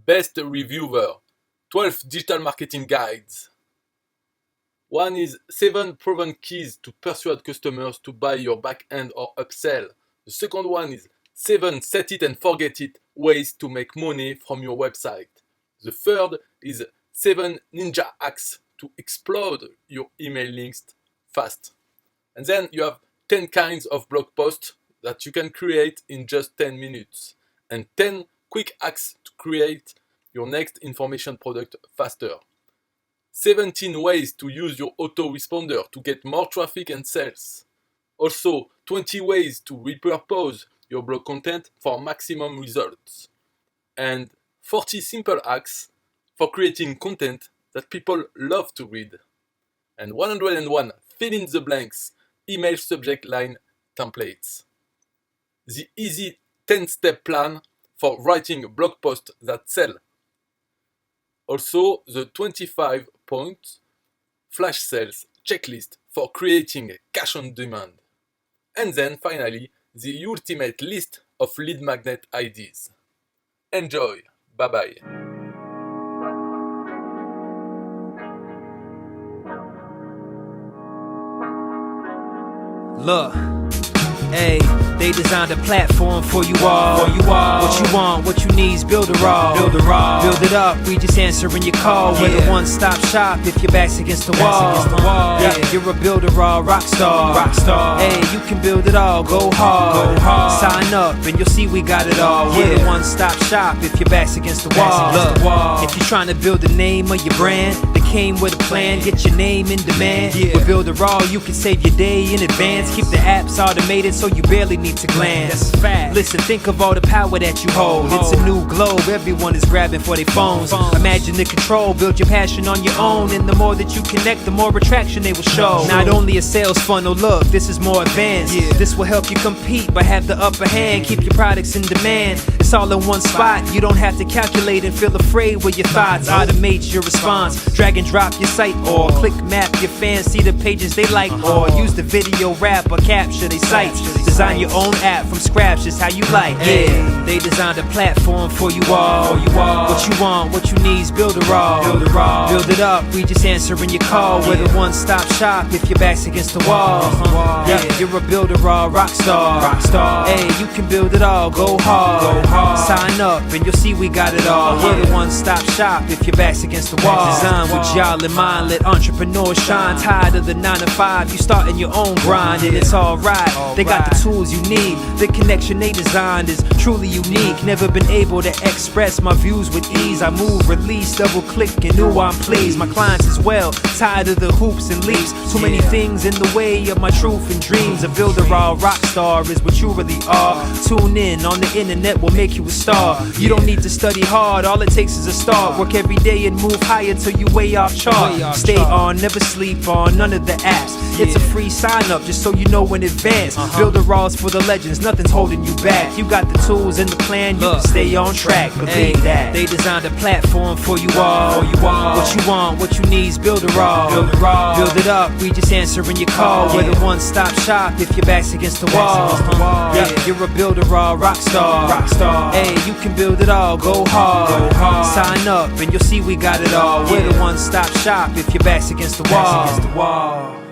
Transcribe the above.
Best Reviewer, 12 Digital Marketing Guides. One is 7 proven keys to persuade customers to buy your backend or upsell. The second one is 7 set it and forget it ways to make money from your website. The third is 7 ninja hacks to explode your email list fast. And then you have 10 kinds of blog posts that you can create in just 10 minutes. And 10 quick hacks to create your next information product faster. 17 ways to use your autoresponder to get more traffic and sales. Also, 20 ways to repurpose your blog content for maximum results. And 40 simple hacks for creating content that people love to read. And 101 fill in the blanks email subject line templates. The easy 10-step plan for writing blog posts that sell. Also, the 25-point flash sales checklist for creating cash on demand. And then finally, the ultimate list of lead magnet IDs. Enjoy! Bye bye! Look, hey, they designed a platform for you all. What you want, what you need's build a raw. Build it up, we just answering your call. We're the one-stop shop if your back's against the wall. Yeah, you're a builder raw rock star. Hey, you can build it all, go hard. Sign up and you'll see we got it all. We're the one-stop shop if your back's against the wall. Look, if you're trying to build the name of your brand, came with a plan, get your name in demand. With Build a Raw, you can save your day in advance. Keep the apps automated so you barely need to glance. Listen, think of all the power that you hold. It's a new globe, everyone is grabbing for their phones. Imagine the control, build your passion on your own. And the more that you connect, the more attraction they will show. Not only a sales funnel, look, this is more advanced. This will help you compete, but have the upper hand. Keep your products in demand. It's all in one spot, you don't have to calculate and feel afraid with your thoughts. Automate your response, drag and drop your site, or click map your fans, see the pages they like, or use the video wrap or capture their sites. Design your own app from scratch, just how you like. Yeah, they designed a platform for you all. What you want, what you need's build a raw. Build it up, we just answering your call. We're the one-stop shop if your back's against the wall. Yeah, you're a builder raw rock star. Hey, you can build it all, go hard. Sign up and you'll see we got it all. We're the one-stop shop if your back's against the wall. Design with y'all in mind, let entrepreneurs shine. Tired of the 9 to 5, you starting your own grind, and it's alright. They got the tools you need. The connection they designed is truly unique. Never been able to express my views with ease. I move, release, double click, and ooh, I'm pleased. My clients as well, tired of the hoops and leaps. Too many things in the way of my truth and dreams. A builder raw rock star is what you really are. Tune in, on the internet will make you a star. You don't need to study hard, all it takes is a start. Work every day and move higher till you way off chart. Stay on, never sleep on none of the apps. It's a free sign up just so you know in advance. Build the raws for the legends, nothing's holding you back. You got the tools and the plan, you can stay on track. Believe that. They designed a platform for you all. What you want, what you need's build a raw. Build it up, we just answering your call. We're the one-stop shop if your back's against the wall. Yeah, you're a builder raw rock star. Hey, you can build it all, go hard. Sign up and you'll see we got it all. We're the one-stop shop if your back's against the wall.